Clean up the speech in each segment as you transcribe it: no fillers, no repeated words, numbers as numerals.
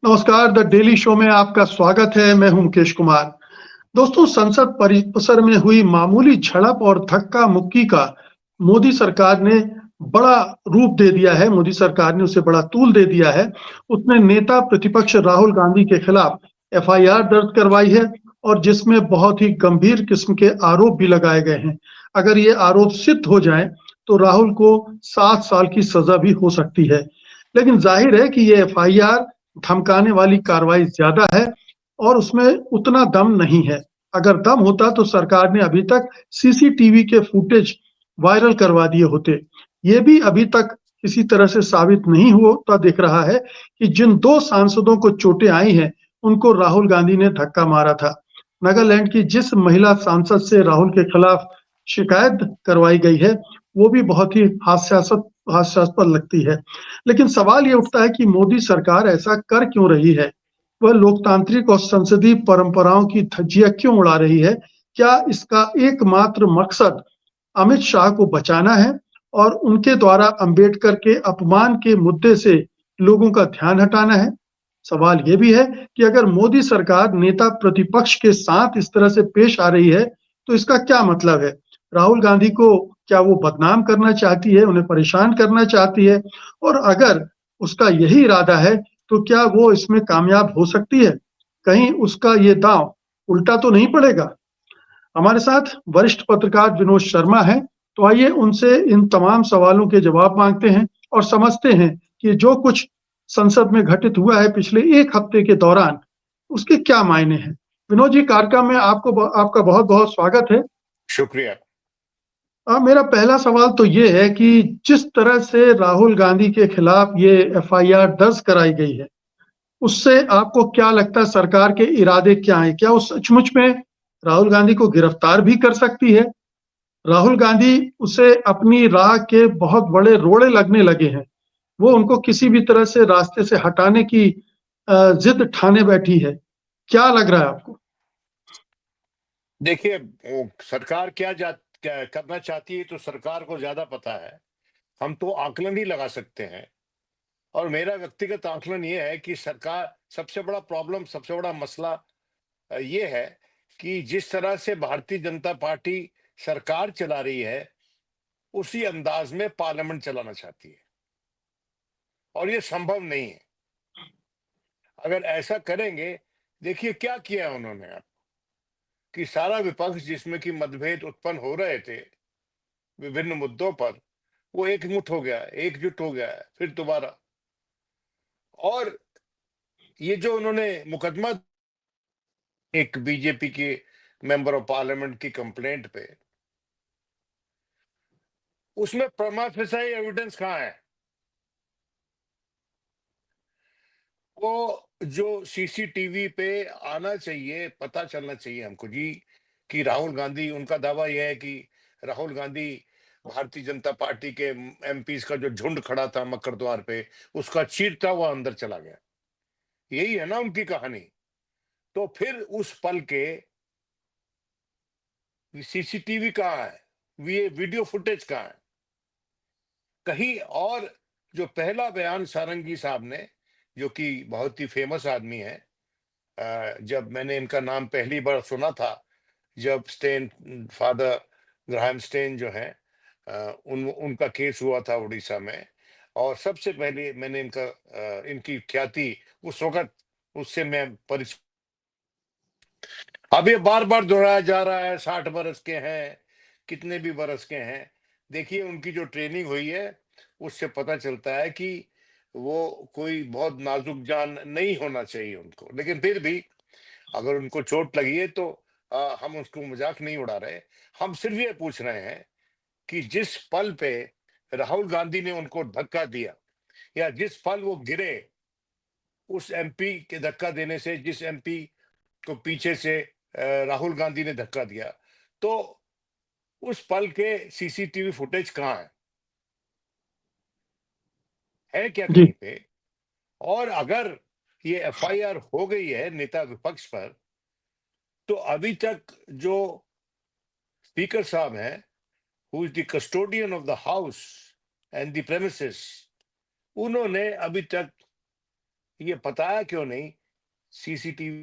नमस्कार, the daily show में आपका स्वागत है। मैं हूं मुकेश कुमार। दोस्तों, संसद परिसर में हुई मामूली झड़प और धक्का-मुक्की का मोदी सरकार ने बड़ा रूप दे दिया है। मोदी सरकार ने उसे बड़ा तूल दे दिया है। उसने नेता प्रतिपक्ष राहुल गांधी के खिलाफ एफआईआर दर्ज करवाई है और जिसमें बहुत ही गंभीर किस्म के आरोप भी लगाए गए हैं। अगर ये आरोप सिद्ध हो जाएं, तो राहुल को 7 साल की सजा भी हो सकती है। लेकिन जाहिर है कि ये एफआईआर धमकाने वाली कार्रवाई ज़्यादा है और उसमें उतना दम नहीं है। अगर दम होता तो सरकार ने अभी तक सीसीटीवी के फुटेज वायरल करवा दिए होते। ये भी अभी तक किसी तरह से साबित नहीं होता दिख रहा है कि जिन 2 सांसदों को चोटें आई हैं, उनको राहुल गांधी ने धक्का मारा था। नागालैंड की जिस महिला सांसद से राहुल के खिलाफ शिकायत करवाई गई है, वो भी बहुत ही हास्यास्पद लगती है। लेकिन सवाल ये उठता है कि मोदी सरकार ऐसा कर क्यों रही है? वह लोकतांत्रिक और संसदीय परंपराओं की धज्जियां क्यों उड़ा रही है? क्या इसका एकमात्र मकसद अमित शाह को बचाना है और उनके द्वारा अंबेडकर के अपमान के मुद्दे से लोगों का ध्यान हटाना है? सवाल ये भी है कि अगर मोदी सरकार नेता प्रतिपक्ष के साथ इस तरह से पेश आ रही है, तो इसका क्या मतलब है? राहुल गांधी को क्या वो बदनाम करना चाहती है, उन्हें परेशान करना चाहती है? और अगर उसका यही इरादा है, तो क्या वो इसमें कामयाब हो सकती है? कहीं उसका ये दांव उल्टा तो नहीं पड़ेगा? हमारे साथ वरिष्ठ पत्रकार विनोद शर्मा हैं, तो आइए उनसे इन तमाम सवालों के जवाब माँगते हैं और समझते हैं कि जो कुछ संसद में घटित हुआ है पिछले 1 हफ्ते के दौरान, उसके क्या मायने हैं? विनोद जी, कार्यक्रम में आपका बहुत-बहुत स्वागत है। शुक्रिया। मेरा पहला सवाल तो ये है कि जिस तरह से राहुल गांधी के खिलाफ ये एफआईआर दर्ज कराई गई है, उससे आपको क्या लगता है सरकार के इरादे क्या हैं? क्या वो सचमुच में राहुल गांधी को गिरफ्तार भी कर सकती है? राहुल गांधी उसे अपनी राह के बहुत बड़े रोड़े लगने लगे हैं। वो उनको किसी भी तरह से रास्ते से हटाने की जिद ठाने बैठी है। क्या लग रहा है आपको? देखिए, सरकार क्या करना चाहती है तो सरकार को ज्यादा पता है। हम तो आकलन ही लगा सकते हैं। और मेरा व्यक्तिगत आकलन ये है कि सरकार सबसे बड़ा मसला ये है कि जिस तरह से भारतीय जनता पार्टी सरकार चला रही है, उसी अंदाज में पार्लियामेंट चलाना चाहती है और ये संभव नहीं है। अगर ऐसा करेंगे, देखिए क्या किया उन्होंने अब कि सारा विपक्ष जिसमें कि मतभेद उत्पन्न हो रहे थे विभिन्न मुद्दों पर, वो एकमुठ हो गया, एकजुट हो गया है, फिर दोबारा। और ये जो उन्होंने मुकदमा एक बीजेपी के मेंबर ऑफ पार्लियामेंट की कंप्लेंट पे, उसमें प्रमा फेसाई एविडेंस कहाँ है? वो जो सीसीटीवी पे आना चाहिए, पता चलना चाहिए हमको जी कि राहुल गांधी, उनका दावा यह है कि राहुल गांधी भारतीय जनता पार्टी के एमपीज का जो झुंड खड़ा था मकर द्वार पे, उसका चीरता हुआ अंदर चला गया। यही है ना उनकी कहानी। तो फिर उस पल के सीसीटीवी कहाँ है? ये वीडियो फुटेज कहाँ है? कहीं और जो पहला बयान सारंगी साहब ने, जो कि बहुत ही फेमस आदमी है, जब मैंने इनका नाम पहली बार सुना था, जब स्टेन फादर ग्राहम स्टेन जो है, उनका केस हुआ था उड़ीसा में, और सबसे पहले मैंने इनकी ख्याति उस वक्त, उससे मैं परिचित। अब ये बार बार दोहराया जा रहा है, 60 बरस के हैं, कितने भी बरस के हैं। देखिए उनकी जो ट्रेनिंग हुई है, उससे पता चलता है कि वो कोई बहुत नाजुक जान नहीं होना चाहिए उनको। लेकिन फिर भी अगर उनको चोट लगी है तो हम उसको मजाक नहीं उड़ा रहे। हम सिर्फ ये पूछ रहे हैं कि जिस पल पे राहुल गांधी ने उनको धक्का दिया, या जिस पल वो गिरे, उस एमपी के धक्का देने से, जिस एमपी को पीछे से राहुल गांधी ने धक्का दिया, तो उस पल के सीसीटीवी फुटेज कहाँ है क्या जी। कहीं पे? और अगर ये एफआईआर हो गई है नेता विपक्ष पर, तो अभी तक जो स्पीकर साहब हैं, who is the custodian of the house and the premises, उन्होंने अभी तक ये बताया क्यों नहीं सीसीटीवी,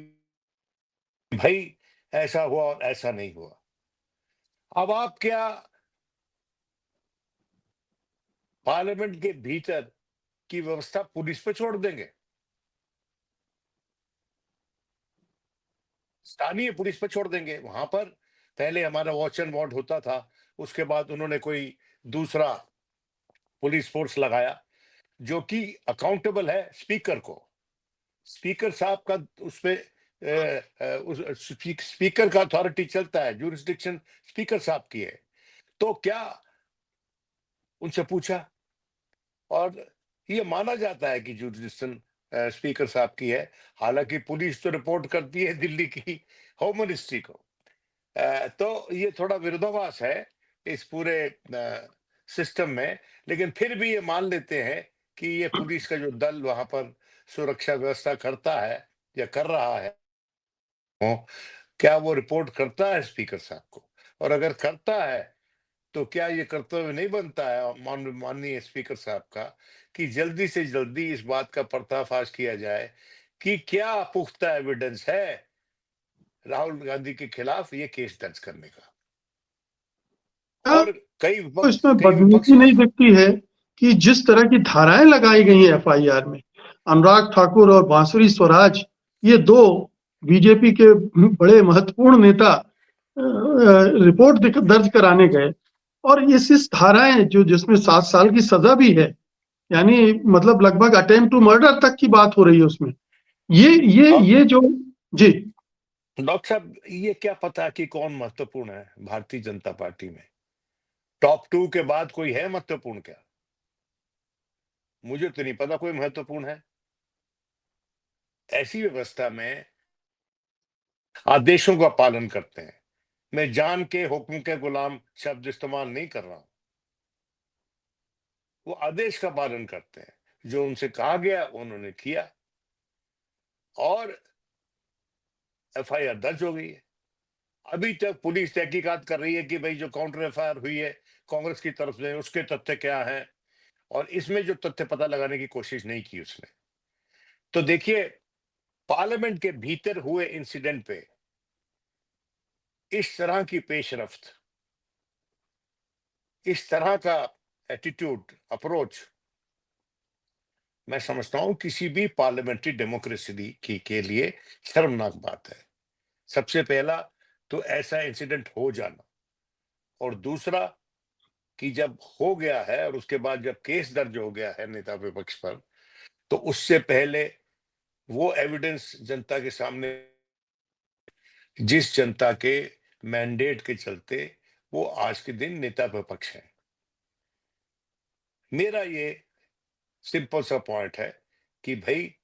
भाई ऐसा हुआ और ऐसा नहीं हुआ। अब आप क्या पार्लियामेंट के भीतर की व्यवस्था पुलिस पे छोड़ देंगे? स्थानीय पुलिस पे छोड़ देंगे। वहां पर पहले हमारा वॉच एंड वार्ड होता था, उसके बाद उन्होंने कोई दूसरा पुलिस फोर्स लगाया जो कि अकाउंटेबल है स्पीकर को। स्पीकर साहब का उसपे स्पीकर का अथॉरिटी चलता है, जुरिस्डिक्शन स्पीकर साहब की है। तो क्या उनसे पूछा? और ये माना जाता है कि जुरिस्डिक्शन स्पीकर साहब की है, हालांकि पुलिस तो रिपोर्ट करती है दिल्ली की होम मिनिस्ट्री को। तो ये थोड़ा विरोधाभास है इस पूरे सिस्टम में, लेकिन फिर भी ये मान लेते हैं कि ये पुलिस का जो दल वहां पर सुरक्षा व्यवस्था करता है या कर रहा है, हो, क्या वो रिपोर्ट करता है स्पीकर साहब को? और अगर करता है तो क्या ये कर्तव्य नहीं बनता है माननीय स्पीकर साहब का कि जल्दी से जल्दी इस बात का पर्दाफाश किया जाए कि क्या पुख्ता एविडेंस है राहुल गांधी के खिलाफ ये केस दर्ज करने का? क्या और तो इसमें कई विपक्ष बदनीति नहीं दिखती है कि जिस तरह की धाराएं लगाई गई हैं एफआईआर में, अनुराग ठाकुर और बांसुरी स्वराज, ये दो बीजेपी के बड़े महत्वपूर्ण नेता रिपोर्ट दर्ज कराने गए, और इस धाराएं जो जिसमें 7 साल की सजा भी है, यानी मतलब लगभग अटेम्प्ट टू मर्डर तक की बात हो रही है उसमें। ये ये अब ये जो जी डॉक्टर साहब, ये क्या पता कि कौन महत्वपूर्ण है भारतीय जनता पार्टी में? टॉप 2 के बाद कोई है महत्वपूर्ण क्या? मुझे तो नहीं पता कोई महत्वपूर्ण है। ऐसी व्यवस्था में आदेशों का पालन करते हैं। मैं जान के हुक्म के गुलाम शब्द इस्तेमाल नहीं कर रहा हूं। वो आदेश का पालन करते हैं, जो उनसे कहा गया उन्होंने किया और एफआईआर दर्ज हो गई है। अभी तक पुलिस तहकीकात कर रही है कि भाई जो काउंटर एफआईआर हुई है कांग्रेस की तरफ से, उसके तथ्य क्या हैं, और इसमें जो तथ्य पता लगाने की कोशिश नहीं की उसने। तो देखिए, पार्लियामेंट के भीतर हुए इंसिडेंट पे इस तरह की पेशरफ्त, इस तरह का एटीट्यूड, अप्रोच, मैं समझता हूं किसी भी पार्लियामेंट्री डेमोक्रेसी के लिए शर्मनाक बात है। सबसे पहला तो ऐसा इंसिडेंट हो जाना, और दूसरा कि जब हो गया है और उसके बाद जब केस दर्ज हो गया है नेता विपक्ष पर, तो उससे पहले वो एविडेंस जनता के सामने, जिस जनता के मैंडेट के चलते वो आज के दिन नेता विपक्ष है। मेरा ये सिंपल सा पॉइंट है कि भाई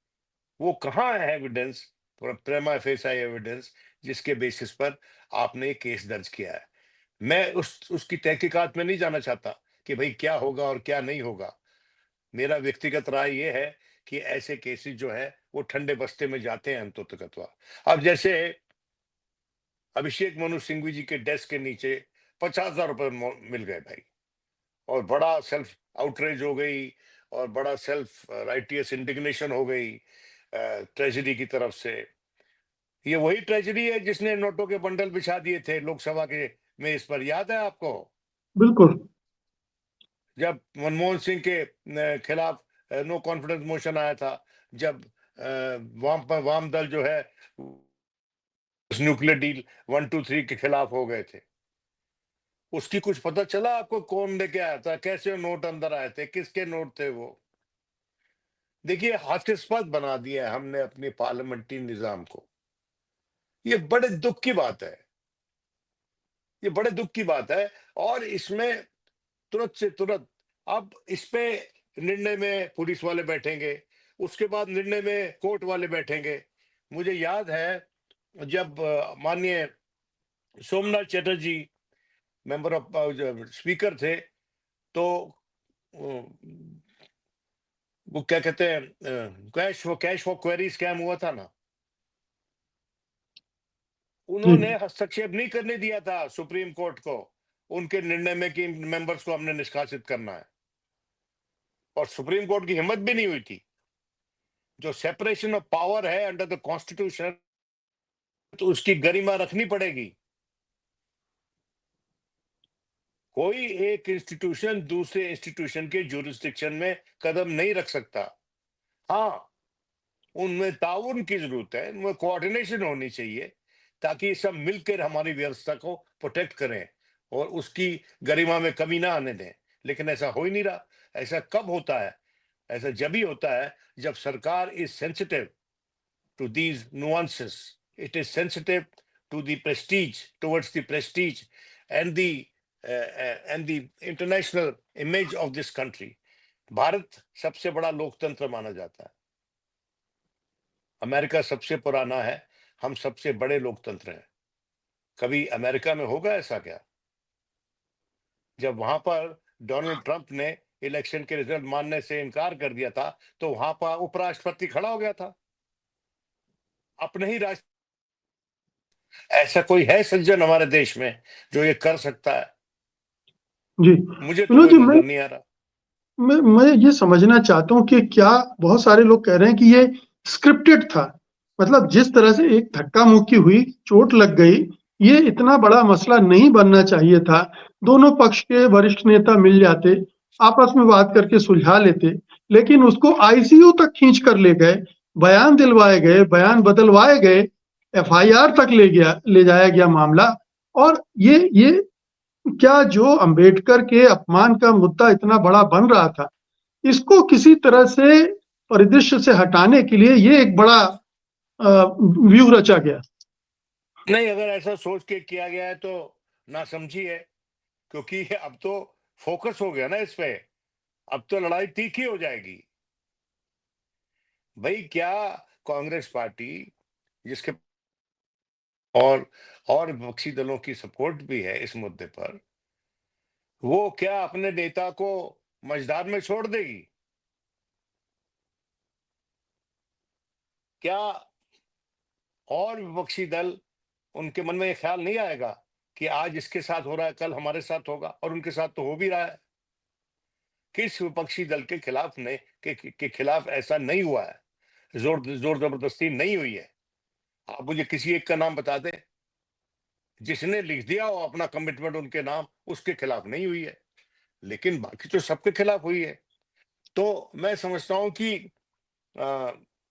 वो कहाँ है एविडेंस, प्रेमा फेसा एविडेंस, जिसके बेसिस पर आपने ये केस दर्ज किया है? मैं उसकी तहकीकात में नहीं जाना चाहता कि भाई क्या होगा और क्या नहीं होगा। मेरा व्यक्तिगत राय ये है कि ऐसे केसेस जो है वो ठंडे बस्ते में जाते हैं अंततः। अब जैसे अभिषेक मनु सिंघवी जी के डेस्क के नीचे 50,000 रुपए मिल गए भाई, और बड़ा सेल्फ आउटरेज हो गई, और बड़ा सेल्फ राइटियस इंडिग्नेशन हो गई ट्रेजरी की तरफ से। ये वही ट्रेजरी है जिसने नोटों के बंडल बिछा दिए थे लोकसभा के में, इस पर याद है आपको? बिल्कुल जब मनमोहन सिंह के खिलाफ नो कॉन्फिडेंस मोशन आया था, जब वाम दल जो है उस न्यूक्लियर डील 1 2 3 के खिलाफ हो गए थे, उसकी कुछ पता चला आपको? कौन लेके आया था, कैसे नोट अंदर आए थे, किसके नोट थे वो? देखिए, हास्यास्पद बना दिया है हमने अपने पार्लियामेंट्री निजाम को। ये बड़े दुख की बात है, ये बड़े दुख की बात है। और इसमें तुरंत से तुरंत अब इस पे निर्णय में पुलिस वाले बैठेंगे, उसके बाद निर्णय में कोर्ट वाले बैठेंगे। मुझे याद है जब माननीय Somnath Chatterjee member of speaker थे, तो वो क्या कहते हैं, कैश फॉर क्वेरी स्कैम हुआ था ना, जी उन्होंने हस्तक्षेप नहीं करने दिया था सुप्रीम कोर्ट को उनके निर्णय में कि इन मेंबर्स को हमने निष्कासित करना है, और सुप्रीम कोर्ट की हिम्मत भी नहीं हुई थी। जो सेपरेशन ऑफ पावर है अंडर द कॉन्स्टिट्यूशन, तो उसकी गरिमा रखनी पड़ेगी। कोई एक इंस्टीट्यूशन दूसरे इंस्टीट्यूशन के जुरिस्डिक्शन में कदम नहीं रख सकता। हाँ, उनमें ताउन की जरूरत है, उनमें कोऑर्डिनेशन होनी चाहिए, ताकि सब मिलकर हमारी व्यवस्था को प्रोटेक्ट करें और उसकी गरिमा में कमी ना आने दें। लेकिन ऐसा हो ही नहीं रहा। ऐसा कब होता है? ऐसा जब ही होता है जब सरकार is sensitive to these nuances. It is sensitive to the prestige, towards the prestige and the international image of this country. Bharat सबसे बड़ा लोकतंत्र माना जाता है। अमेरिका सबसे पुराना है, हम सबसे बड़े लोकतंत्र हैं। कभी अमेरिका में होगा ऐसा क्या? जब वहां पर डोनाल्ड ट्रंप ने इलेक्शन के रिजल्ट मानने से इनकार कर दिया था, तो वहां पर उपराष्ट्रपति खड़ा हो गया था अपने ही राष्ट्र। ऐसा कोई है सज्जन हमारे देश में जो ये कर सकता है? जी। मुझे तो विनोद कोई जी, नजर नहीं आ रहा। मैं ये समझना चाहता हूँ कि क्या बहुत सारे लोग कह रहे हैं कि ये स्क्रिप्टेड था। मतलब जिस तरह से एक धक्का मुक्की हुई, चोट लग गई, ये इतना बड़ा मसला नहीं बनना चाहिए था। दोनों पक्ष के वरिष्ठ नेता मिल जाते, आपस में बात करके सुलझा लेते, लेकिन उसको आईसीयू तक खींच कर ले गए, बयान दिलवाए गए, बयान बदलवाए गए, एफआईआर तक ले जाया गया मामला। और ये क्या जो अंबेडकर के अपमान का मुद्दा इतना बड़ा बन रहा था, इसको किसी तरह से परिदृश्य से हटाने के लिए ये एक बड़ा व्यू रचा गया। नहीं, अगर ऐसा सोच के किया गया है तो नासमझी है, क्योंकि अब तो फोकस हो गया ना इस पे। अब तो लड़ाई तीखी हो जाएगी। भाई, क्या कांग्रेस पार्टी, जिसके और विपक्षी दलों की सपोर्ट भी है इस मुद्दे पर, वो क्या अपने नेता को मझधार में छोड़ देगी? क्या और विपक्षी दल, उनके मन में ये ख्याल नहीं आएगा कि आज इसके साथ हो रहा है, कल हमारे साथ होगा? और उनके साथ तो हो भी रहा है। किस विपक्षी दल के खिलाफ के खिलाफ ऐसा नहीं हुआ है? जोर जबरदस्ती नहीं हुई है। आप मुझे किसी एक का नाम बता दें जिसने लिख दिया हो अपना कमिटमेंट उनके नाम, उसके खिलाफ नहीं हुई है। लेकिन बाकी तो सबके खिलाफ हुई है। तो मैं समझता हूं कि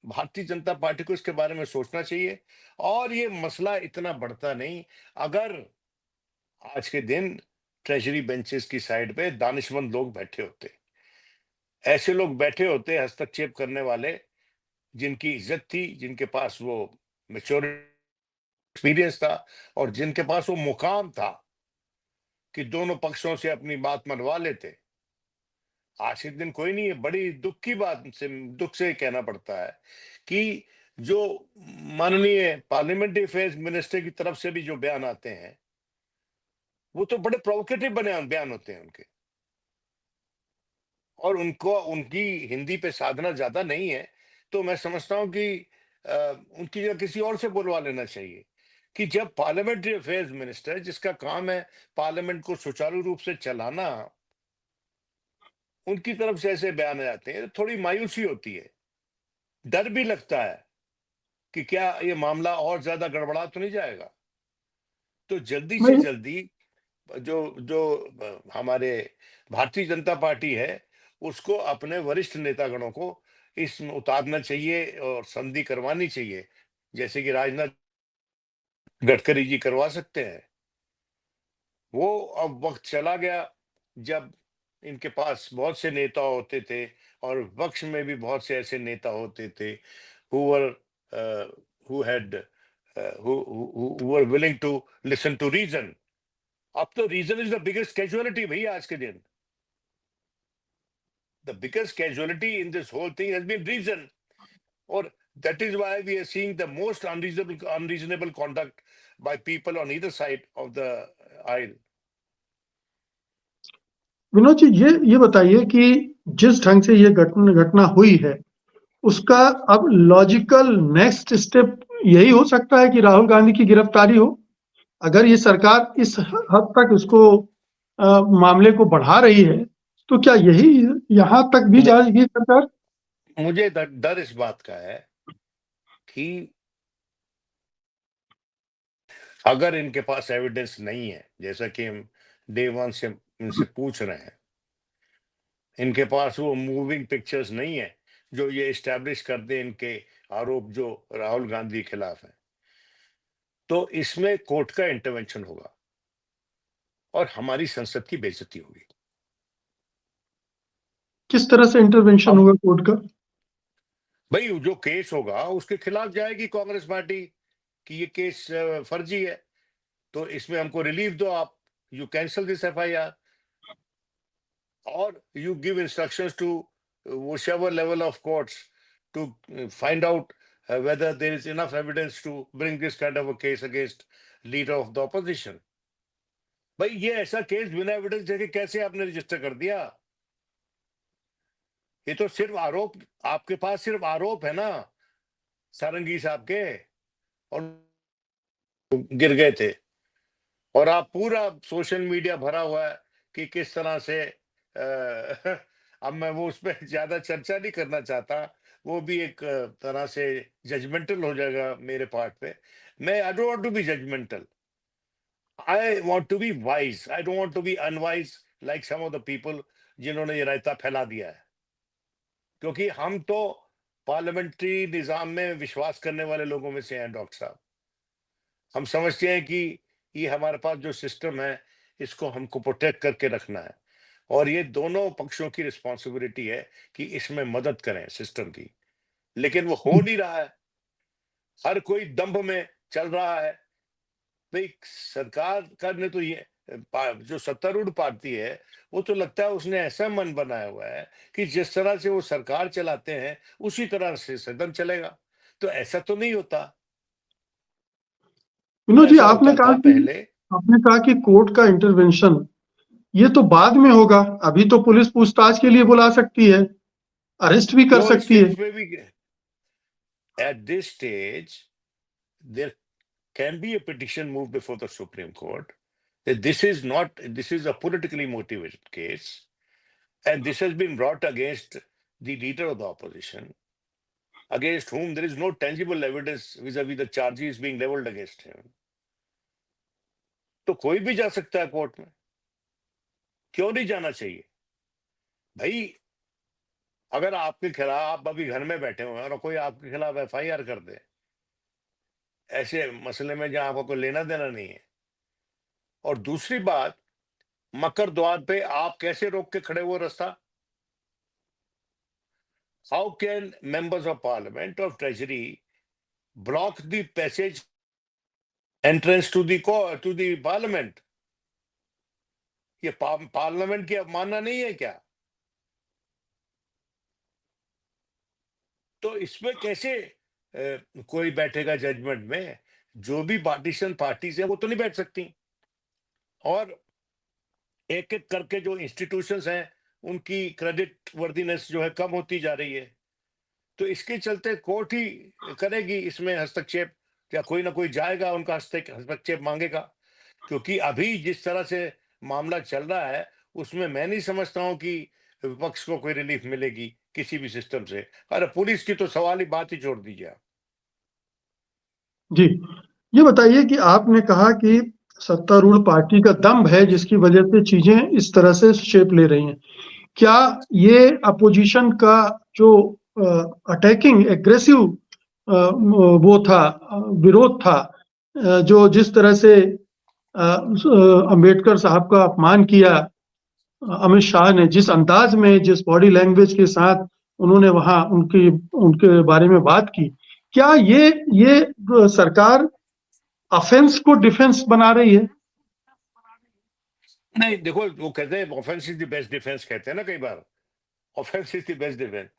भारतीय जनता पार्टी को इसके बारे में सोचना चाहिए, और ये मसला इतना बढ़ता नहीं अगर आज के दिन ट्रेजरी बेंचेस की साइड पे दानिशमंद लोग बैठे होते। ऐसे लोग बैठे होते हस्तक्षेप करने वाले, जिनकी इज्जत थी, जिनके पास वो मेच्योर एक्सपीरियंस था, और जिनके पास वो मुकाम था कि दोनों पक्षों से अपनी बात मनवा लेते। आज के दिन कोई नहीं है। बड़ी दुख से कहना पड़ता है कि जो माननीय पार्लियामेंट्री अफेयर्स मिनिस्टर की तरफ से भी जो बयान आते हैं, वो तो बड़े प्रोवोकेटिव बयान होते हैं उनके, और उनको उनकी हिंदी पे साधना ज्यादा नहीं है। तो मैं समझता हूं कि उनकी जगह किसी और से बोलवा लेना चाहिए। कि जब पार्लियामेंट्री अफेयर्स मिनिस्टर, जिसका काम है पार्लियामेंट को सुचारू रूप से चलाना, उनकी तरफ से ऐसे बयान आ जाते हैं, तो थोड़ी मायूसी होती है। डर भी लगता है कि क्या ये मामला और ज्यादा गड़बड़ा तो नहीं जाएगा। तो जल्दी से मैं जल्दी जो जो हमारे भारतीय जनता पार्टी है, उसको अपने वरिष्ठ नेतागणों को इसमें उतारना चाहिए और संधि करवानी चाहिए, जैसे कि राजनाथ गडकरी जी करवा सकते हैं। वो अब वक्त चला गया जब इनके पास बहुत से नेता होते थे, और विपक्ष में भी बहुत से ऐसे नेता होते थे who were who had who were willing to listen to reason. अब तो reason is the biggest casualty भैया आज के दिन। The biggest casualty in this whole thing has been reason, or that is why we are seeing the most unreasonable conduct by people on either side of the aisle. Vinod ji, ये बताइए कि जिस ढंग से ये घटना हुई है, उसका अब लॉजिकल नेक्स्ट स्टेप यही हो सकता है कि राहुल गांधी की गिरफ्तारी हो। अगर ये सरकार इस हद तक उसको मामले को बढ़ा रही है, तो क्या यही यहाँ तक भी जाएगी सरकार? मुझे डर इस बात का है कि अगर इनके पास एविडेंस नहीं है, जैसा कि हम डे वन से इनसे पूछ रहे हैं, इनके पास वो मूविंग पिक्चर्स नहीं है जो ये इस्टेब्लिश कर दे इनके आरोप जो राहुल गांधी के खिलाफ है, तो इसमें कोर्ट का इंटरवेंशन होगा और हमारी संसद की बेइज्जती होगी। किस तरह से इंटरवेंशन अब होगा कोर्ट का? भाई जो केस होगा उसके खिलाफ जाएगी कांग्रेस पार्टी कि ये केस फर्जी है, तो इसमें हमको रिलीफ दो आप, you cancel this FIR or you give instructions to whichever level of courts to find out whether there is enough evidence to bring this kind of a case against leader of the opposition. भाई ये ऐसा case बिना evidence देखे कैसे आपने register कर दिया? ये तो सिर्फ आरोप, आपके पास सिर्फ आरोप है ना सारंगी साहब के, और गिर गए थे, और आप पूरा सोशल मीडिया भरा हुआ है कि किस तरह से अब मैं वो उसमें ज्यादा चर्चा नहीं करना चाहता, वो भी एक तरह से जजमेंटल हो जाएगा मेरे पार्ट पे। मैं I don't want to be judgmental, I want to be wise, I don't want to be unwise like some of the people जिन्होंने ये रायता फैला दिया है, क्योंकि हम तो पार्लियामेंट्री निजाम में विश्वास करने वाले लोगों में से हैं डॉक्टर साहब। हम समझते हैं कि ये हमारे पास जो सिस्टम है इसको हमको प्रोटेक्ट करके रखना है, और ये दोनों पक्षों की रिस्पॉन्सिबिलिटी है कि इसमें मदद करें सिस्टम की, लेकिन वो हो नहीं रहा है। हर कोई दंभ में चल रहा है। भाई सरकार का ने तो ये जो सत्तारूढ़ पार्टी है वो तो लगता है उसने ऐसा मन बनाया हुआ है कि जिस तरह से वो सरकार चलाते हैं उसी तरह से सदन चलेगा, तो ऐसा तो नहीं होता। विनोद जी, ऐसा होता था पहले। आपने कहा कि कोर्ट का इंटरवेंशन ये तो बाद में होगा, अभी तो पुलिस पूछताछ के लिए बुला सकती है, अरेस्ट भी कर तो सकती है। स्टेज पे भी at this stage there can be a petition moved before the Supreme Court that this is a politically motivated case, and this has been brought against the leader of the opposition, against whom there is no tangible evidence vis-a-vis the charges being leveled against him. तो कोई भी जा सकता है court में, क्यों नहीं जाना चाहिए भाई? अगर आपके खिलाफ, आप अभी घर में बैठे हुए हैं और कोई आपके खिलाफ एफआईआर कर दे ऐसे मसले में जहां आपको कोई लेना देना नहीं है, और दूसरी बात, मकर द्वार पे आप कैसे रोक के खड़े हुए रास्ता? How can members of parliament of treasury block the passage entrance to the parliament? ये पार्लियामेंट की अवमानना नहीं है क्या? तो इसमें कैसे कोई बैठेगा जजमेंट में? जो भी पार्टीशन पार्टीज है वो तो नहीं बैठ सकती, और एक एक करके जो इंस्टीट्यूशंस हैं उनकी क्रेडिट वर्दीनेस जो है कम होती जा रही है। तो इसके चलते कोर्ट ही करेगी इसमें हस्तक्षेप, या कोई ना कोई जाएगा उनका हस्तक्षेप मांगेगा, क्योंकि अभी जिस तरह से मामला चल रहा है उसमें मैं नहीं समझता हूं कि विपक्ष को कोई रिलीफ मिलेगी किसी भी सिस्टम से। अरे पुलिस की तो सवाल ही बात ही छोड़ दीजिए आप। जी, ये बताइए कि आपने कहा कि सत्तारूढ़ पार्टी का दम्भ है जिसकी वजह से चीजें इस तरह से शेप ले रही हैं। क्या ये अपोजिशन का जो अटैकिंग एग्रेसिव वो था, विरोध था, जो जिस तरह से अंबेडकर साहब का अपमान किया अमित शाह ने, जिस अंदाज में, जिस बॉडी लैंग्वेज के साथ उन्होंने वहां उनके बारे में बात की, क्या ये सरकार ऑफेंस को डिफेंस बना रही है? नहीं देखो, वो कहते हैं offence is the best defence, कहते हैं ना कई बार, offence is the best defence.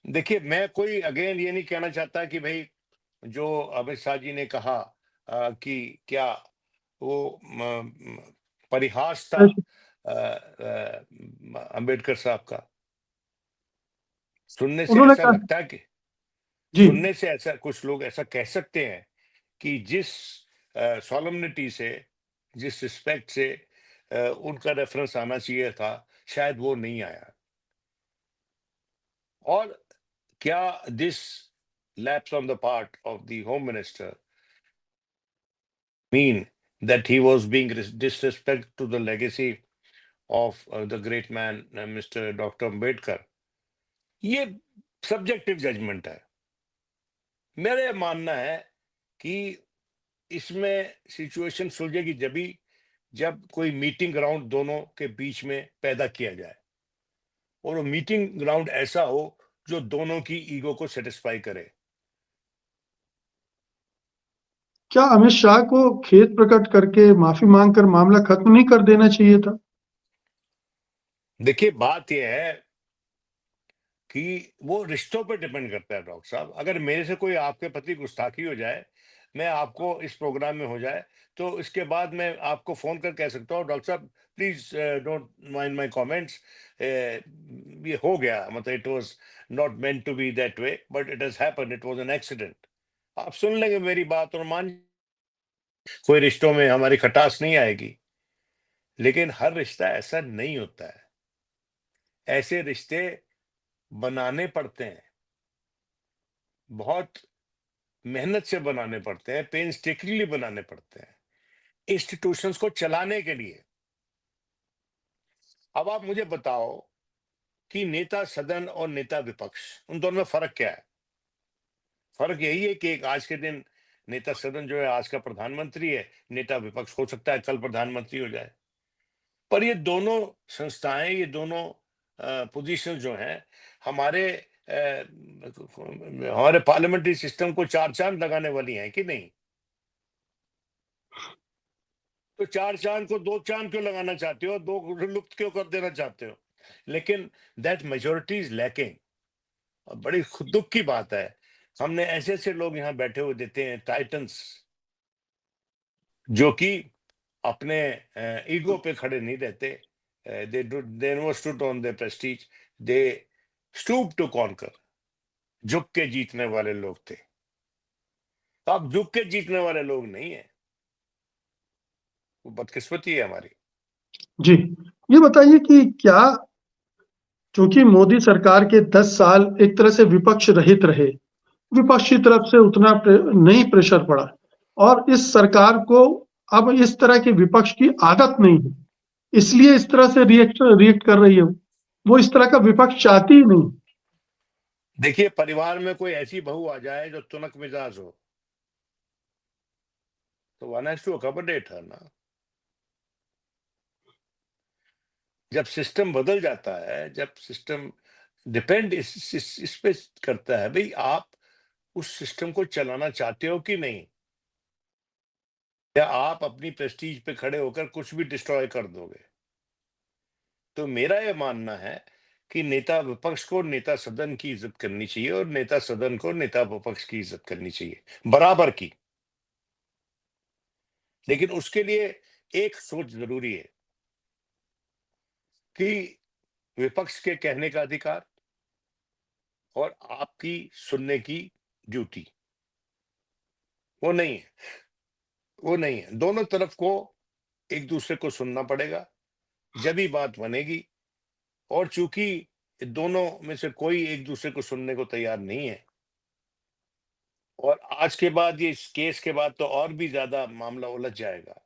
देखिए मैं कोई अगेन ये नहीं कहना चाहता कि भाई जो अमित शाह जी ने कहा कि क्या वो परिहास था अंबेडकर साहब का, सुनने से उन्होंने ऐसा कहा। लगता है कि, जी। सुनने से ऐसा कुछ लोग ऐसा कह सकते हैं कि जिस सॉलमनिटी से, जिस रिस्पेक्ट से उनका रेफरेंस आना चाहिए था शायद वो नहीं आया, और क्या this lapse on the part of the home minister mean that he was being disrespect to the legacy of the great man Mr. Dr. Ambedkar? ये सब्जेक्टिव जजमेंट है। मेरा मानना है कि इसमें सिचुएशन सुलझेगी जब कोई मीटिंग ग्राउंड दोनों के बीच में पैदा किया जाए और वो मीटिंग ग्राउंड ऐसा हो जो दोनों की ईगो को सेटिस्फाई करे। क्या अमित शाह को खेद प्रकट करके माफी मांगकर मामला खत्म नहीं कर देना चाहिए था? देखिए, बात यह है कि वो रिश्तों पे डिपेंड करता है डॉक्टर साहब। अगर मेरे से कोई आपके प्रति गुस्ताखी हो जाए, मैं आपको इस प्रोग्राम में हो जाए, तो इसके बाद मैं आपको फोन कर कह सकता हूँ डॉक्टर साहब please don't mind my comments, ये हो गया, मतलब it was not meant to be that way but it has happened, it was an accident. आप सुन लेंगे मेरी बात और मान, कोई रिश्तों में हमारी खटास नहीं आएगी, लेकिन हर रिश्ता ऐसा नहीं होता है। ऐसे रिश्ते बनाने पड़ते हैं, बहुत मेहनत से बनाने पड़ते हैं, पेनस्टेकिंगली बनाने पड़ते हैं इंस्टीट्यूशंस को चलाने के लिए। अब आप मुझे बताओ कि नेता सदन और नेता विपक्ष, उन दोनों में फर्क क्या है? फर्क यही है कि एक आज के दिन नेता सदन जो है आज का प्रधानमंत्री है, नेता विपक्ष हो सकता है कल प्रधानमंत्री हो जाए। पर ये दोनों संस्थाएं, ये दोनों पोजीशन जो हैं हमारे पार्लियामेंट्री सिस्टम को चार चांद लगाने वाली हैं कि नहीं? तो चार चांद को दो चांद क्यों लगाना चाहते हो, दो लुप्त क्यों कर देना चाहते हो? लेकिन दैट मेजोरिटी इज लैकिंग। और बड़ी खुद दुख की बात है, हमने ऐसे ऐसे लोग यहाँ बैठे हुए देते हैं, टाइटन्स, जो कि अपने ईगो पे खड़े नहीं रहते। They never stood on their prestige, they stoop to conquer. झुक के जीतने वाले लोग थे। अब झुक के जीतने वाले लोग नहीं है, वो बदकिस्मती है हमारी। जी, ये बताइए कि क्या चूंकि मोदी सरकार के 10 साल एक तरह से विपक्ष रहित रहे, विपक्ष की तरफ से उतना नहीं प्रेशर पड़ा और इस सरकार को अब इस तरह के विपक्ष की आदत नहीं है, इसलिए इस तरह से रिएक्ट कर रही है। वो इस तरह का विपक्ष चाहती ही नहीं। देखिए, परिवार में कोई ऐसी बहू आ जाए जो तुनक मिजाज हो, तो वन हैज टू अकोमोडेट हर ना। जब सिस्टम बदल जाता है, जब सिस्टम डिपेंड इस पे करता है, भाई आप उस सिस्टम को चलाना चाहते हो कि नहीं, या आप अपनी प्रेस्टीज पे खड़े होकर कुछ भी डिस्ट्रॉय कर दोगे। तो मेरा यह मानना है कि नेता विपक्ष को नेता सदन की इज्जत करनी चाहिए और नेता सदन को नेता विपक्ष की इज्जत करनी चाहिए, बराबर की। लेकिन उसके लिए एक सोच जरूरी है कि विपक्ष के कहने का अधिकार और आपकी सुनने की ड्यूटी, वो नहीं है, वो नहीं है। दोनों तरफ को एक दूसरे को सुनना पड़ेगा, जब ही बात बनेगी। और चूंकि दोनों में से कोई एक दूसरे को सुनने को तैयार नहीं है, और आज के बाद, ये इस केस के बाद तो और भी ज्यादा मामला उलझ जाएगा,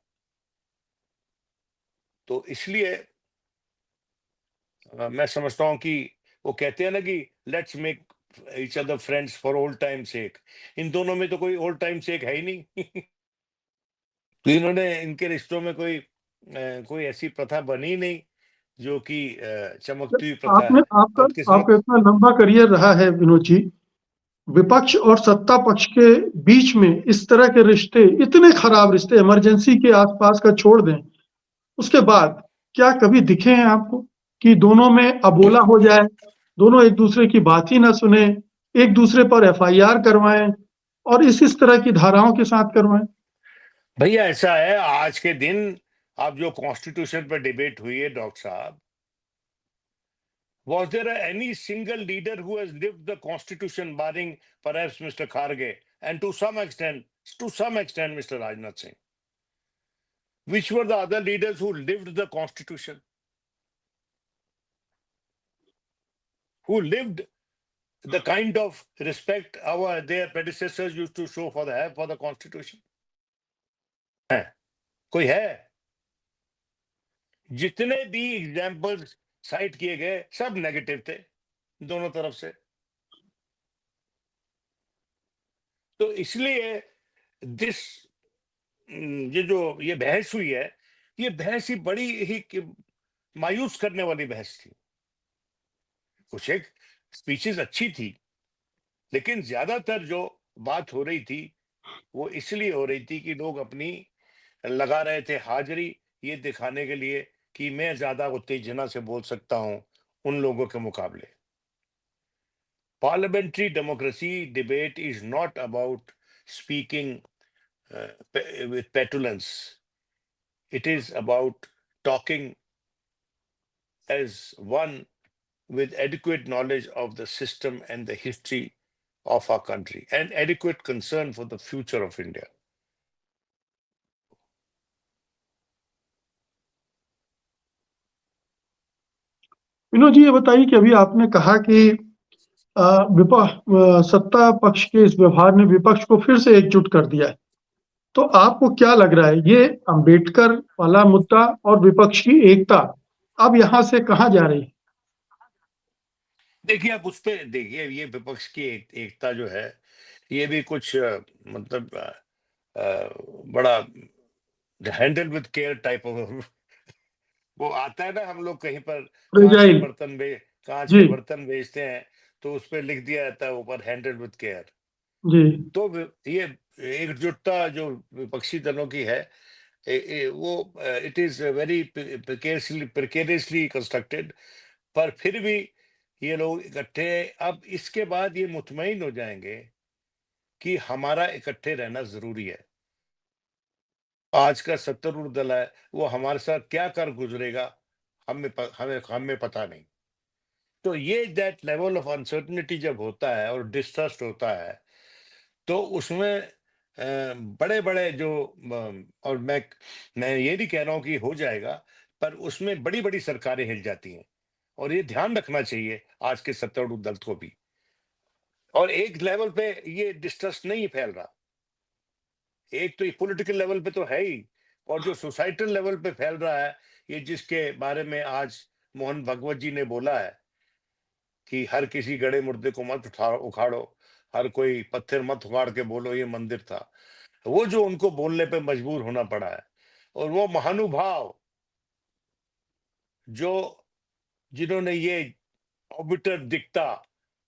तो इसलिए मैं समझता हूं कि वो कहते हैं ना कि let's make each other friends for old time sake. इन दोनों में तो कोई ओल्ड टाइम सेक है ही नहीं। तो इन्होंने, इनके रिश्तों में कोई ऐसी प्रथा बनी ही नहीं जो कि चमकती हुई प्रथा आपने है। आपका बदकिस्मत। आपका इतना लंबा करियर रहा है विनोद जी, विपक्ष और सत्ता पक्ष के बीच में इस तरह के रिश्ते, इतने खराब रिश्ते इमरजेंसी के आसपास का छोड़ दें, उसके बाद क्या कभी दिखे हैं आपको कि दोनों में अबोला हो जाए, दोनों एक दूसरे की बात ही ना सुने, एक दूसरे पर एफआईआर करवाएं और इस तरह की धाराओं के साथ करवाएं? भैया ऐसा है, आज के दिन आप जो कॉन्स्टिट्यूशन पर डिबेट हुई है डॉक्टर साहब, was there any single leader who has lived the constitution, barring perhaps Mr. Kharge and to some extent Mr. Rajnath Singh? Which were the other leaders who lived the constitution, who lived the kind of respect their predecessors used to show for the constitution? है कोई है? जितने भी examples site किए गए सब negative थे दोनों तरफ से। तो इसलिए दिस ये बहस हुई है, ये बहस ही बड़ी ही मायूस करने वाली बहस थी। कुछ एक स्पीचेस अच्छी थी, लेकिन ज्यादातर जो बात हो रही थी वो इसलिए हो रही थी कि लोग अपनी लगा रहे थे हाजिरी ये दिखाने के लिए कि मैं ज्यादा उत्तेजना से बोल सकता हूं उन लोगों के मुकाबले। Parliamentary democracy debate is not about speaking with petulance. It is about talking as one with adequate knowledge of the system and the history of our country and adequate concern for the future of India. Vinod ji, ये बताइए कि अभी आपने कहा कि सत्ता पक्ष के इस व्यवहार ने विपक्ष को फिर से एकजुट कर दिया है। तो आपको क्या लग रहा है, ये अंबेडकर वाला मुद्दा और विपक्ष की एकता अब यहाँ से कहाँ जा रही है? देखिए, आप उस पे देखिए, ये विपक्ष की एकता जो है, ये भी कुछ मतलब बड़ा handle with care type of वो आता है ना, हम लोग कहीं पर फ्रेजाइल। कांच जी, के बर्तन बेचते हैं, तो उस पे लिख दिया जाता है ऊपर हैंडल विद केयर। जी, तो ये एकजुटता जो विपक्षी दलों की है, वो इट इज वेरी प्रिकेरियसली कंस्ट्रक्टेड, पर फिर भी ये लोग इकट्ठे अब इसके बाद ये मुतमईन हो जाएंगे कि हमारा इकट्ठे रहना जरूरी है। आज का सत्तारूढ़ दल है, वो हमारे साथ क्या कर गुजरेगा हमें पता नहीं। तो ये दैट लेवल ऑफ अनसर्टनिटी जब होता है और डिस्ट्रस्ट होता है, तो उसमें बड़े बड़े जो और मैं ये नहीं कह रहा हूं कि हो जाएगा, पर उसमें बड़ी बड़ी सरकारें हिल जाती हैं, और ये ध्यान रखना चाहिए आज के सत्तारूढ़ दल को भी। और एक लेवल पे ये डिस्ट्रस्ट नहीं फैल रहा, एक तो ये पॉलिटिकल लेवल पे तो है ही, और जो सोसाइटल लेवल पे फैल रहा है, ये जिसके बारे में आज मोहन भगवत जी ने बोला है कि हर किसी गड़े मुर्दे को मत उखाड़ो, हर कोई पत्थर मत उखाड़ के बोलो ये मंदिर था, वो जो उनको बोलने पे मजबूर होना पड़ा है। और वो महानुभाव जो जिन्होंने ये ऑबिटर दिखता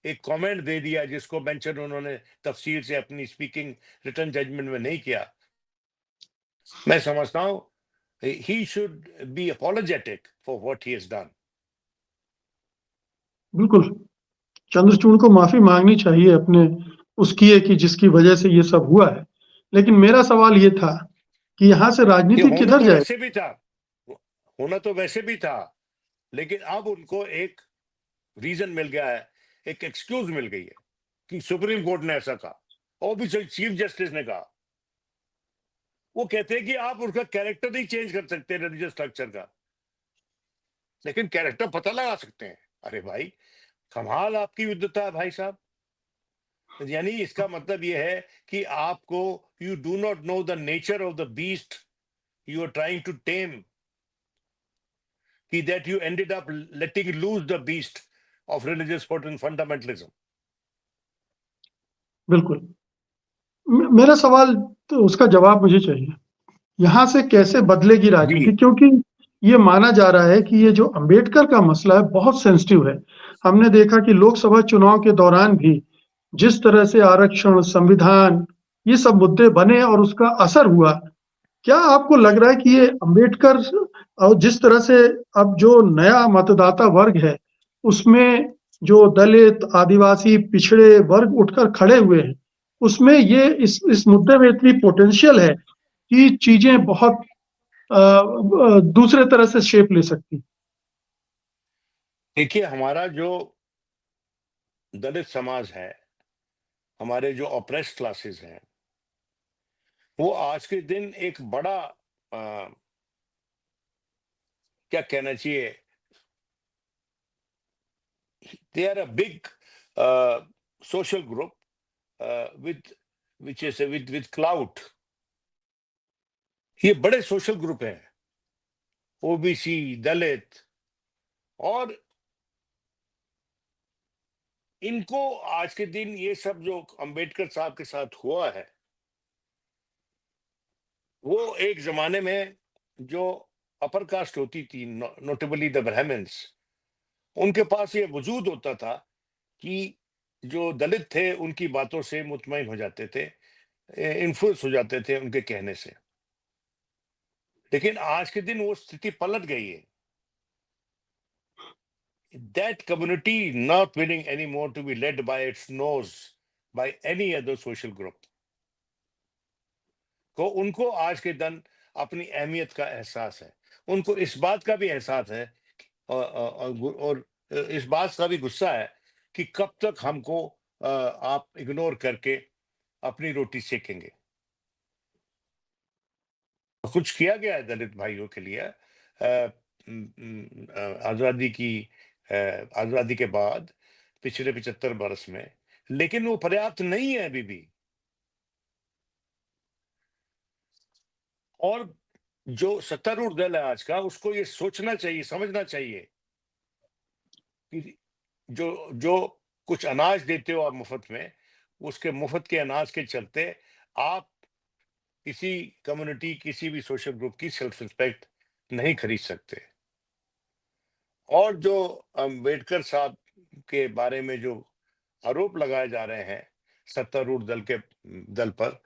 एक कमेंट दे दिया, जिसको मेंशन उन्होंने तफसीर से अपनी स्पीकिंग रिटर्न जजमेंट में नहीं किया, मैं समझता हूं he should be apologetic for what he has done. बिल्कुल। चंद्रचूड़ को माफी मांगनी चाहिए अपने उस किए की जिसकी वजह से ये सब हुआ है। लेकिन मेरा सवाल ये था कि यहाँ से ये राजनीति होना किधर तो जाए? वैसे भी था, होना तो वैसे भी था, लेकिन अब उनको एक रीजन मिल गया है, एक एक्सक्यूज मिल गई है कि सुप्रीम कोर्ट ने ऐसा कहा, और भी चीफ जस्टिस ने कहा। वो कहते हैं कि आप उसका कैरेक्टर नहीं चेंज कर सकते रिलीजियस स्ट्रक्चर का, लेकिन कैरेक्टर पता लगा सकते हैं। अरे भाई, कमाल आपकी विद्वता है भाई साहब। यानी इसका मतलब ये है कि आपको you do not know the nature of the beast you are trying to tame, कि that you ended up letting loose the beast of religious fundamentalism. बिल्कुल। मेरा सवाल तो उसका जवाब मुझे चाहिए। यहाँ से कैसे बदलेगी जी, राजनीति? क्योंकि ये माना जा रहा है कि ये जो अंबेडकर का मसला है बहुत सेंसिटिव है। हमने देखा कि लोकसभा चुनाव के दौरान भी जिस तरह से आरक्षण, संविधान, ये सब मुद्दे बने और उसका असर हुआ। क्या आपको लग रहा है कि ये अंबेडकर और जिस तरह से अब जो नया मतदाता वर्ग है, उसमें जो दलित, आदिवासी, पिछड़े वर्ग उठकर खड़े हुए हैं, उसमें ये इस मुद्दे में इतनी पोटेंशियल है कि चीजें बहुत दूसरे तरह से शेप ले सकती। देखिए, हमारा जो दलित समाज है, हमारे जो ऑप्रेस्ड क्लासेस हैं, वो आज के दिन एक बड़ा क्या कहना चाहिए, they are a big social group with which is with clout. ये बड़े सोशल ग्रुप हैं, ओबीसी, दलित, और इनको आज के दिन ये सब जो अंबेडकर साहब के साथ हुआ है, वो एक जमाने में जो अपर कास्ट होती थी, नोटेबली द ब्राह्मण्स, उनके पास ये वजूद होता था कि जो दलित थे उनकी बातों से मुतमईन हो जाते थे, इन्फ्लुएंस हो जाते थे उनके कहने से। लेकिन आज के दिन वो स्थिति पलट गई है। That community not willing anymore to be led by its nose by any other social group. को उनको आज के दिन अपनी अहमियत का एहसास है, उनको इस बात का भी एहसास है और इस बात का भी गुस्सा है कि कब तक हमको आप इग्नोर करके अपनी रोटी सेकेंगे। कुछ किया गया है दलित भाइयों के लिए आजादी की आजादी के बाद पिछले 75 वर्ष में, लेकिन वो पर्याप्त नहीं है अभी भी। और जो सत्तारूढ़ दल है आज का, उसको ये सोचना चाहिए, समझना चाहिए कि जो जो कुछ अनाज देते हो आप मुफ्त में, उसके मुफ्त के अनाज के चलते आप किसी कम्युनिटी, किसी भी सोशल ग्रुप की सेल्फ रिस्पेक्ट नहीं खरीद सकते। और जो अम्बेडकर साहब के बारे में जो आरोप लगाए जा रहे हैं सत्तारूढ़ दल पर,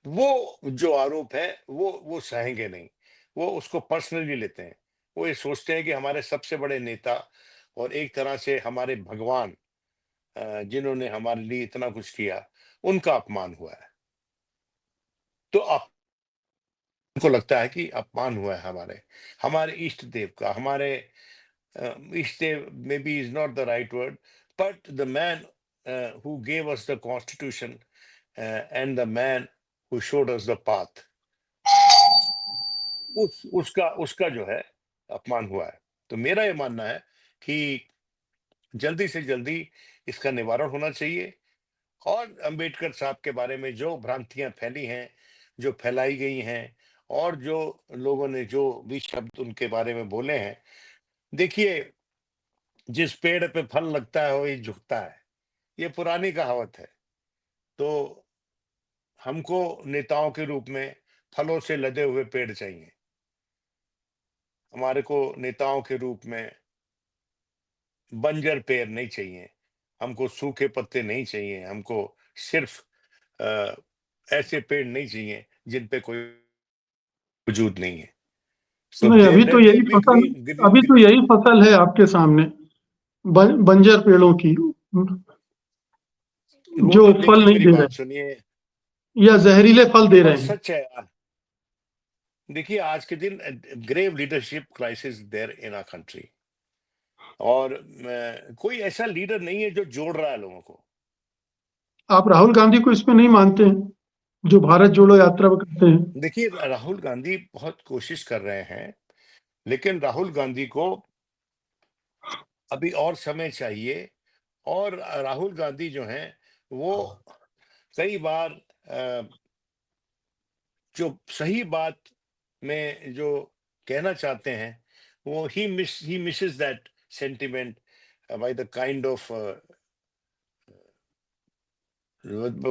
वो जो आरोप है वो सहेंगे नहीं, वो उसको पर्सनली लेते हैं। वो ये सोचते हैं कि हमारे सबसे बड़े नेता और एक तरह से हमारे भगवान, जिन्होंने हमारे लिए इतना कुछ किया, उनका अपमान हुआ है। तो आपको लगता है कि अपमान हुआ है हमारे हमारे इष्ट देव का, हमारे इष्ट देव maybe is not the right word, but the man who gave us the constitution and the man who showed us the path, उसका उसका जो है अपमान हुआ है। तो मेरा ये मानना है कि जल्दी से जल्दी इसका निवारण होना चाहिए। और अंबेडकर साहब के बारे में जो भ्रांतियां फैली हैं, जो फैलाई गई हैं, और जो लोगों ने जो भी शब्द उनके बारे में बोले हैं, देखिए, जिस पेड़ पे फल लगता है वही झुकता है, ये पुरानी कहावत है। तो हमको नेताओं के रूप में फलों से लदे हुए पेड़ चाहिए, हमारे को नेताओं के रूप में बंजर पेड़ नहीं चाहिए, हमको सूखे पत्ते नहीं चाहिए, हमको सिर्फ ऐसे पेड़ नहीं चाहिए जिन पे कोई वजूद नहीं है। सो नहीं, अभी तो लेट यही देयर बी फसल ग्रीन अभी ग्रीन। तो यही फसल है आपके सामने, बंजर पेड़ों की, वो जो तो फल देखिए, नहीं मेरी दे बात रहे सुनिए, या जहरीले फल ये दे रहे बात हैं। सच है यार। देखिए, आज के दिन grave leadership crisis there in our country, और कोई ऐसा लीडर नहीं है जो जोड़ रहा है लोगों को। आप राहुल गांधी को इसमें नहीं मानते हैं, जो भारत जोड़ो यात्रा में करते हैं? देखिए, राहुल गांधी बहुत कोशिश कर रहे हैं, लेकिन राहुल गांधी को अभी और समय चाहिए। और राहुल गांधी जो हैं, वो कई बार जो सही बात में जो कहना चाहते हैं, वो ही misses that sentiment by the kind of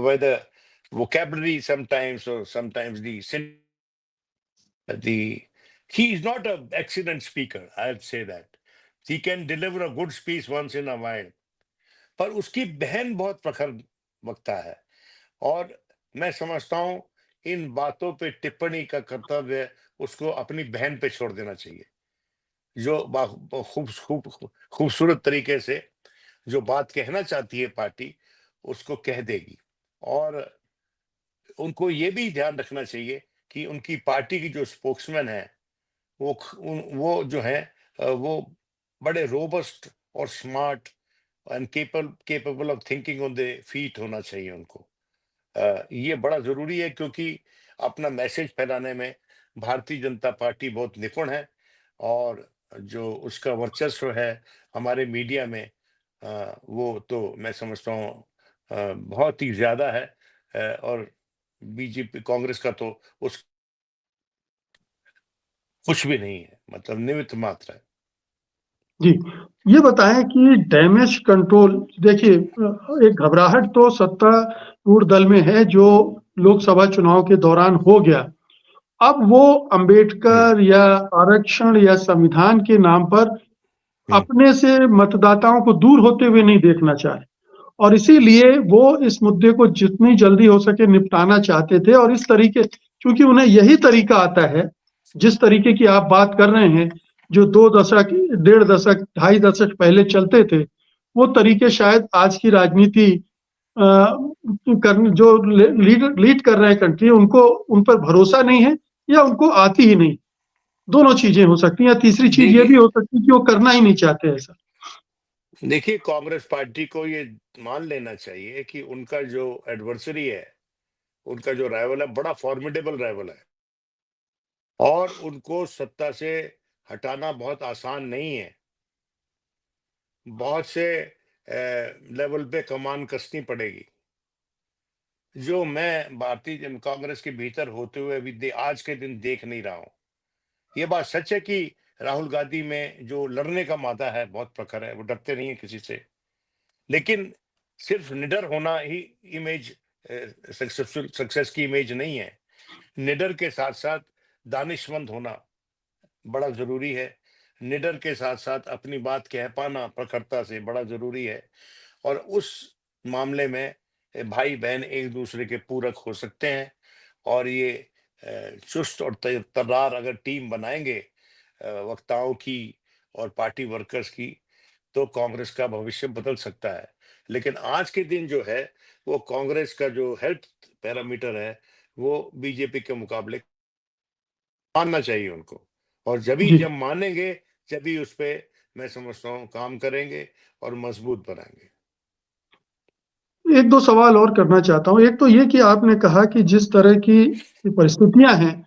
by the vocabulary sometimes, or sometimes the he is not an excellent speaker, I'd say that. He can deliver a good speech once in a while, पर उसकी बहन बहुत प्रखर वक्ता है। और मैं समझता हूं इन बातों पे टिप्पणी का कर्तव्य उसको अपनी बहन पे छोड़ देना चाहिए, जो खूबसूरत तरीके से जो बात कहना चाहती है पार्टी, उसको कह देगी। और उनको ये भी ध्यान रखना चाहिए कि उनकी पार्टी की जो स्पोक्समैन है, वो जो है वो बड़े रोबस्ट और smart and capable of thinking on the feet होना चाहिए उनको। ये बड़ा जरूरी है, क्योंकि अपना मैसेज फैलाने में भारतीय जनता पार्टी बहुत निपुण है, और जो उसका वर्चस्व है हमारे मीडिया में, वो तो मैं समझता हूँ बहुत ही ज्यादा है। और बीजेपी कांग्रेस का तो उस कुछ भी नहीं है, मतलब निमित्त मात्र है। जी, ये बताएं कि डैमेज कंट्रोल देखिए एक घबराहट तो सत्तारूढ़ दल में है जो लोकसभा चुनाव के दौरान हो गया। अब वो हम्म, अंबेडकर या आरक्षण या संविधान के नाम पर हम्म, अपने से मतदाताओं को दूर होते हुए नहीं देखना चाहे और इसीलिए वो इस मुद्दे को जितनी जल्दी हो सके निपटाना चाहते थे और इस तरीके क्योंकि उन्हें यही तरीका आता है, जिस तरीके की आप बात कर रहे हैं, जो 2 दशक, डेढ़ दशक, ढाई दशक पहले चलते थे, वो तरीके शायद आज की राजनीति अ, जो लीड कर रहे हैं कंट्री उनको उन पर भरोसा नहीं है या उनको आती ही नहीं। दोनों चीजें हो सकती हैं या तीसरी चीज ये भी देखिए हो सकती है कि वो करना ही नहीं चाहते ऐसा। देखिए कांग्रेस पार्टी को ये मान लेना चाहिए कि उनका जो एडवर्सरी है, उनका जो राइवल है, बड़ा फॉर्मिडेबल राइवल है और उनको सत्ता से हटाना बहुत आसान नहीं है। बहुत से लेवल पे कमान कसनी पड़ेगी। जो मैं भारतीय कांग्रेस के भीतर होते हुए अभी आज के दिन देख नहीं रहा हूँ। ये बात सच है कि राहुल गांधी में जो लड़ने का मादा है बहुत प्रखर है, वो डरते नहीं है किसी से। लेकिन सिर्फ निडर होना ही इमेज, सक्सेसफुल सक्सेस की इमेज नहीं है। निडर के साथ साथ दानिशमंद होना बड़ा जरूरी है। निडर के साथ साथ अपनी बात कह पाना प्रखरता से बड़ा जरूरी है। और उस मामले में भाई बहन एक दूसरे के पूरक हो सकते हैं। और ये चुस्त और तर्रार अगर टीम बनाएंगे वक्ताओं की और पार्टी वर्कर्स की, तो कांग्रेस का भविष्य बदल सकता है। लेकिन आज के दिन जो है, वो कांग्रेस का जो हेल्थ पैरामीटर है, वो बीजेपी के मुकाबले मानना चाहिए उनको। और जी। जब मानेंगे, जब उस पे मैं समझता हूँ काम करेंगे और मजबूत बनाएंगे। 1-2 सवाल और करना चाहता हूँ। एक तो ये कि आपने कहा कि जिस तरह की परिस्थितियाँ हैं,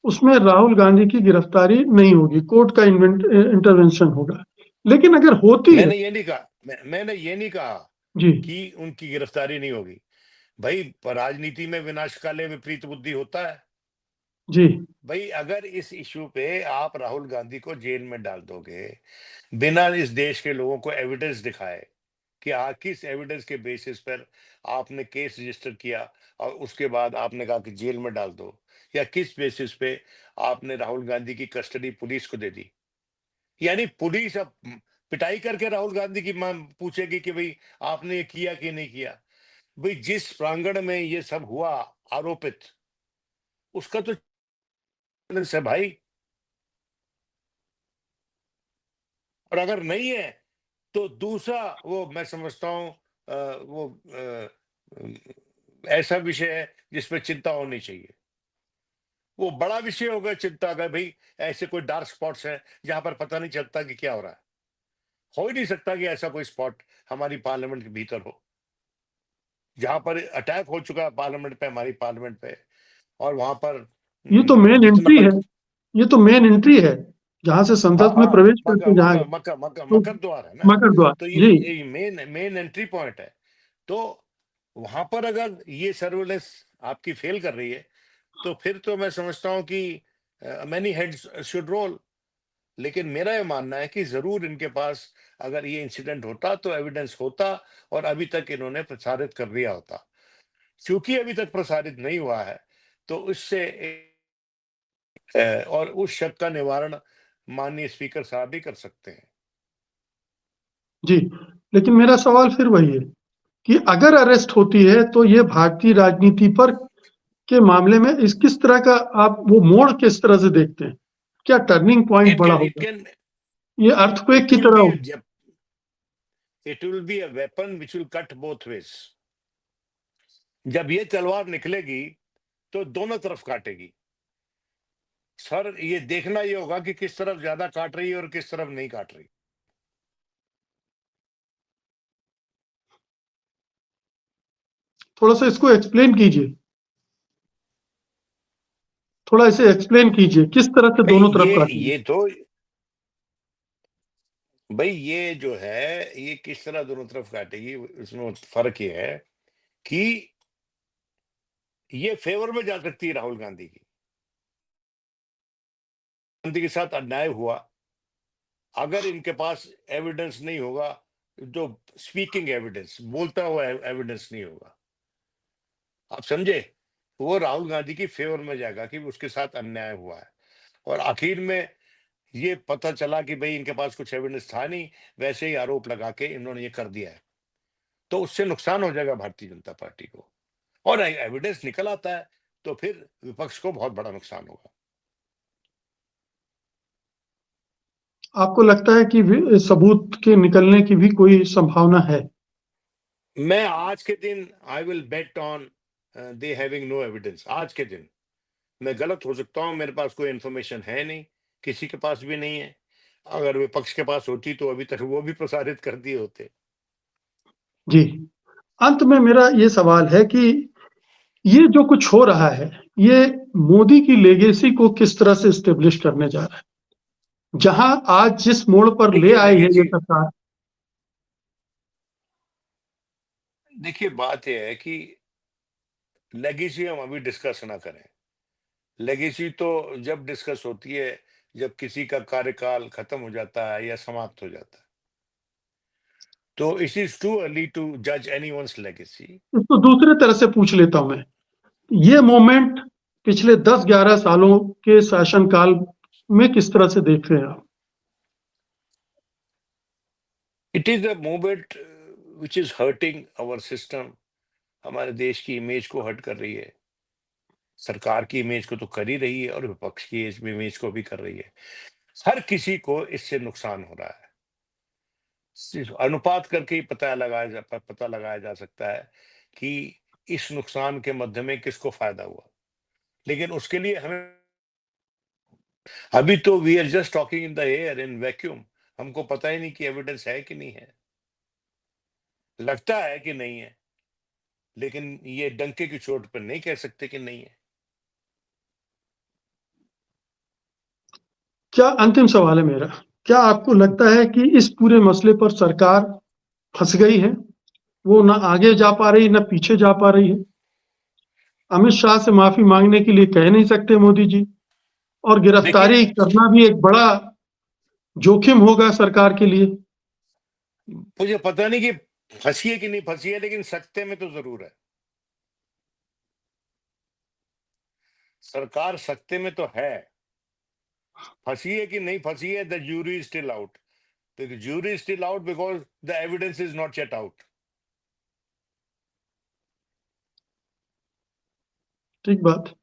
उसमें राहुल गांधी की गिरफ्तारी नहीं होगी, कोर्ट का इंटरवेंशन होगा। लेकिन अगर होती है मैंने ये नहीं कहा, मैंने ये नहीं कहा जी, कि उनकी गिरफ्तारी नहीं होगी। भाई राजनीति में विनाशकाले विपरीत बुद्धि होता है। जी, भाई अगर इस इश्यू पे आप राहुल गांधी को जेल में डाल दोगे बिना इस देश के लोगों को एविडेंस दिखाए कि किस एविडेंस के बेसिस पर आपने केस रजिस्टर किया और उसके बाद आपने कहा कि जेल में डाल दो, या किस बेसिस पे आपने राहुल गांधी की कस्टडी पुलिस को दे दी। यानी पुलिस अब पिटाई करके राहुल गांधी की मां पूछेगी कि भाई आपने ये किया कि नहीं किया। भाई जिस प्रांगण में ये सब हुआ आरोपित, उसका तो evidence है भाई। और अगर नहीं है तो दूसरा वो मैं समझता हूँ वो अम, ऐसा विषय है जिसपे चिंता होनी चाहिए। वो बड़ा विषय होगा चिंता का, भाई ऐसे कोई डार्क स्पॉट्स है जहां पर पता नहीं चलता कि क्या हो रहा है। हो ही नहीं सकता कि ऐसा कोई स्पॉट हमारी पार्लियामेंट के भीतर हो जहां पर अटैक हो चुका है पार्लियामेंट पे, हमारी पार्लियामेंट पे। और वहां पर ये तो मेन जितना एंट्री है, बल, ये तो मेन एंट्री है, जहाँ से हाँ संसद में हाँ, प्रवेश मकर करके जहाँ मकर मकर मकर तो मकर द्वार है ना। मकर द्वार। तो जी, ये मेन मेन एंट्री पॉइंट है। तो वहां पर अगर ये सर्वेलेंस आपकी फेल कर रही है, तो फिर तो मैं समझता हूँ कि मैनी हेड्स शुड रोल। लेकिन मेरा ये मानना है कि जरूर इनके पास अगर ये इंसिडेंट होता तो एविडेंस होता और अभी तक इन्होंने प्रसारित कर दिया होता। क्योंकि अभी तक प्रसारित नहीं हुआ है, तो उससे और उस शक का निवारण माननीय स्पीकर साहब भी कर सकते हैं। जी। लेकिन मेरा सवाल फिर वही है कि अगर अरेस्ट होती है तो ये भारतीय राजनीति पर के मामले में इस किस तरह का आप वो मोड़ किस तरह से देखते हैं? क्या टर्निंग पॉइंट इट बड़ा कैन इट होगा? कैन ये अर्थक्वेक इट की विल तरह बी होगा? It will be a weapon which will cut both ways. जब ये तलवार निकलेगी तो दोनों तरफ काटेगी। सर ये देखना ये होगा कि किस तरफ ज्यादा काट रही है और किस तरफ नहीं काट रही। थोड़ा-सा इसको एक्सप्लेन कीजिए। थोड़ा इसे एक्सप्लेन कीजिए, किस तरह से भाई दोनों तरफ काटेंगे? ये तो भाई ये जो है ये किस तरह दोनों तरफ काटेगी, इसमें फर्क ये है कि ये फेवर में जा सकती है राहुल गांधी की। गांधी के साथ अन्याय हुआ, अगर इनके पास एविडेंस नहीं होगा, जो स्पीकिंग एविडेंस, बोलता हुआ एविडेंस नहीं होगा, आप समझे, वो राहुल गांधी की फेवर में जाएगा कि उसके साथ अन्याय हुआ है। और आखिर में ये पता चला कि भाई इनके पास कुछ एविडेंस था नहीं, वैसे ही आरोप लगा के इन्होंने ये कर दिया है, तो उससे नुकसान हो जाएगा भारतीय जनता पार्टी को। और एविडेंस निकल आता है तो फिर विपक्ष को बहुत बड़ा नुकसान होगा। आपको लगता है कि सबूत के निकलने की भी कोई संभावना है? मैं आज के दिन I will bet on they having no evidence. आज के दिन मैं गलत हो सकता हूं, मेरे पास कोई इंफॉर्मेशन है नहीं, किसी के पास भी नहीं है। अगर विपक्ष के पास होती तो अभी तक वो भी प्रसारित कर दिए होते। जी। अंत में मेरा ये सवाल है कि ये जो कुछ हो रहा है, ये मोदी की लेगेसी को किस तरह से एस्टेब्लिश करने जा रहा है? जहां आज जिस मोड़ पर ले देखिए आई है ये लेगेसी, सरकार। देखिए बात यह है कि लेगेसी हम अभी डिस्कस ना करें। लेगेसी तो जब डिस्कस होती है जब किसी का कार्यकाल खत्म हो जाता है या समाप्त हो जाता है, तो it is too early to जज एनीवन्स लेगेसी। इसको दूसरे तरह से पूछ लेता हूं मैं। ये मोमेंट पिछले 10-11 सालों के शासनकाल में किस तरह से देख रहे हैं आप? It is a movement which is hurting our system, हमारे देश की इमेज को हर्ट कर रही है। सरकार की इमेज को तो कर ही रही है और विपक्ष की इमेज को भी कर रही है। हर किसी को इससे नुकसान हो रहा है। सिर्फ अनुपात करके ही पता लगाया जा सकता है कि इस नुकसान के मध्य में किसको फायदा हुआ। लेकिन उसके लिए हमें, अभी तो we are just talking in the air in vacuum, हमको पता ही नहीं कि एविडेंस है कि नहीं है। लगता है कि नहीं है, लेकिन ये डंके की चोट पर नहीं कह सकते कि नहीं है। क्या अंतिम सवाल है मेरा, क्या आपको लगता है कि इस पूरे मसले पर सरकार फंस गई है? वो ना आगे जा पा रही, ना पीछे जा पा रही है। अमित शाह से माफी मांगने के लिए कह नहीं सकते मोदी जी, और देखिए गिरफ्तारी करना भी एक बड़ा जोखिम होगा सरकार के लिए। मुझे पता नहीं कि फंसी है कि नहीं फंसी है, लेकिन सकते में तो जरूर है। सरकार सकते में तो है। फंसी है कि नहीं फंसी है, the jury is still out. The jury is still out because the evidence is not yet out. ठीक बात।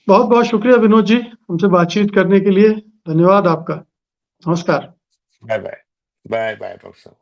बहुत बहुत शुक्रिया विनोद जी, हमसे बातचीत करने के लिए। धन्यवाद आपका। नमस्कार। Bye bye. Bye bye doctor साहब।